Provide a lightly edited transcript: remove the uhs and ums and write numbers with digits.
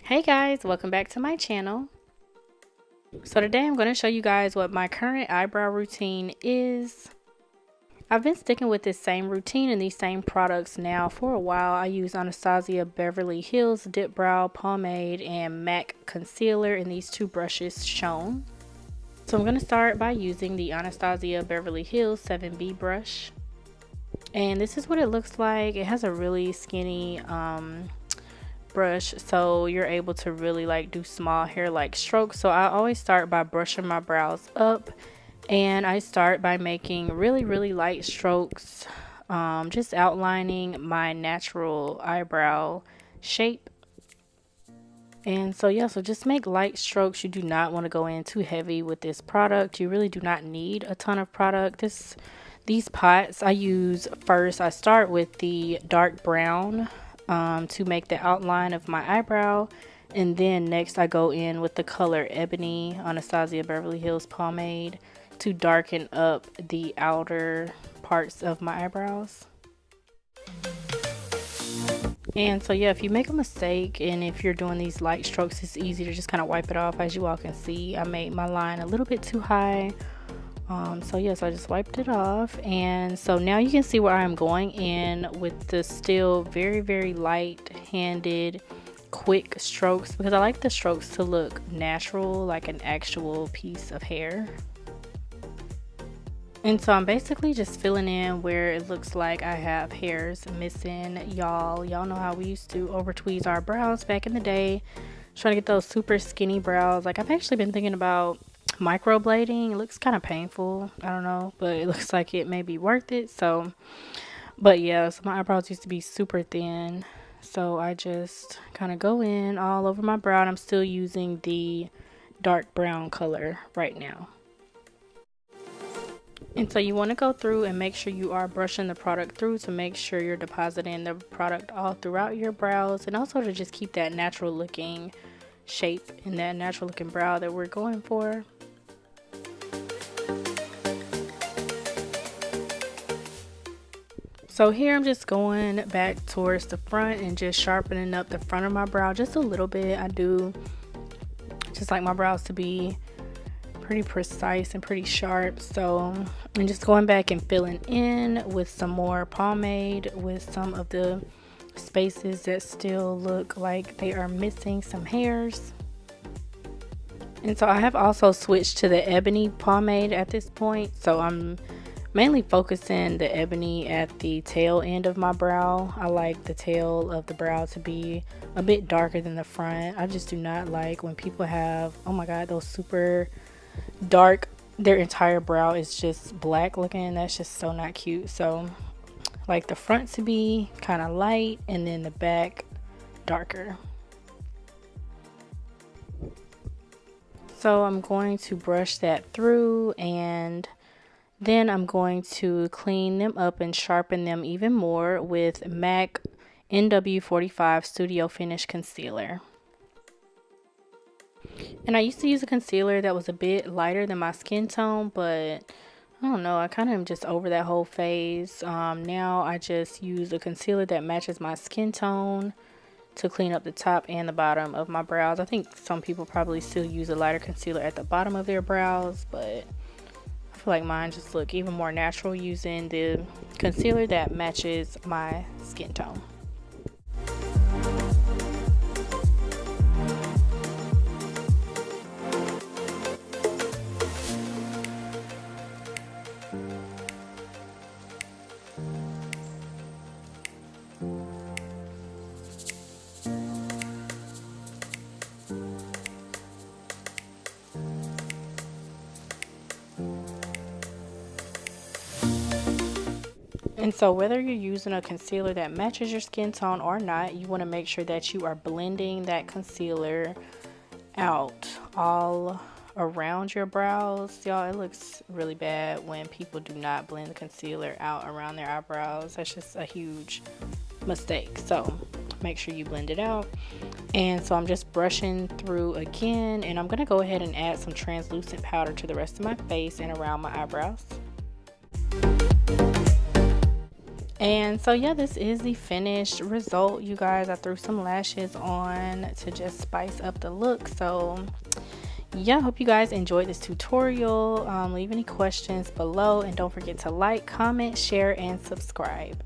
Hey guys, welcome back to my channel. So today I'm going to show you guys what my current eyebrow routine is. I've been sticking with this same routine and these same products now for a while. I use Anastasia Beverly Hills Dip Brow Pomade and MAC Concealer in these two brushes shown. So I'm going to start by using the Anastasia Beverly Hills 7B brush. And this is what it looks like. It has a really skinny brush, so you're able to really like do small hair like strokes. So I always start by brushing my brows up, and I start by making really light strokes, just outlining my natural eyebrow shape. And so yeah, so just make light strokes. You do not want to go in too heavy with this product. You really do not need a ton of product. These pots I use first, I start with the dark brown to make the outline of my eyebrow, and then next I go in with the color Ebony Anastasia Beverly Hills pomade to darken up the outer parts of my eyebrows. And so yeah, if you make a mistake and if you're doing these light strokes, it's easy to just kind of wipe it off. As you all can see, I made my line a little bit too high. So yes, I just wiped it off, and so now you can see where I'm going in with the still very light handed quick strokes, because I like the strokes to look natural, like an actual piece of hair. And so I'm basically just filling in where it looks like I have hairs missing. Y'all know how we used to over tweeze our brows back in the day, trying to get those super skinny brows. Like, I've actually been thinking about microblading. It looks kind of painful, I don't know, but it looks like it may be worth it. So but yeah, so my eyebrows used to be super thin, so I just kind of go in all over my brow, and I'm still using the dark brown color right now. And so you want to go through and make sure you are brushing the product through to make sure you're depositing the product all throughout your brows, and also to just keep that natural looking shape and that natural looking brow that we're going for. So here I'm just going back towards the front and just sharpening up the front of my brow just a little bit. I do just like my brows to be pretty precise and pretty sharp. So I'm just going back and filling in with some more pomade with some of the spaces that still look like they are missing some hairs. And so I have also switched to the Ebony pomade at this point, so I'm mainly focusing the Ebony at the tail end of my brow. I like the tail of the brow to be a bit darker than the front. I just do not like when people have, oh my god, those super dark, their entire brow is just black looking. That's just so not cute. So like the front to be kind of light and then the back darker. So I'm going to brush that through, and then I'm going to clean them up and sharpen them even more with MAC NW45 Studio Finish Concealer. And I used to use a concealer that was a bit lighter than my skin tone, but I don't know, I kind of am just over that whole phase. Now I just use a concealer that matches my skin tone to clean up the top and the bottom of my brows. I think some people probably still use a lighter concealer at the bottom of their brows, but I feel like mine just look even more natural using the concealer that matches my skin tone. And so whether you're using a concealer that matches your skin tone or not, you want to make sure that you are blending that concealer out all around your brows. Y'all, it looks really bad when people do not blend the concealer out around their eyebrows. That's just a huge mistake. So make sure you blend it out. And so I'm just brushing through again, and I'm going to go ahead and add some translucent powder to the rest of my face and around my eyebrows. And so yeah, this is the finished result, you guys. I threw some lashes on to just spice up the look. So yeah, hope you guys enjoyed this tutorial. Leave any questions below, and don't forget to like, comment, share, and subscribe.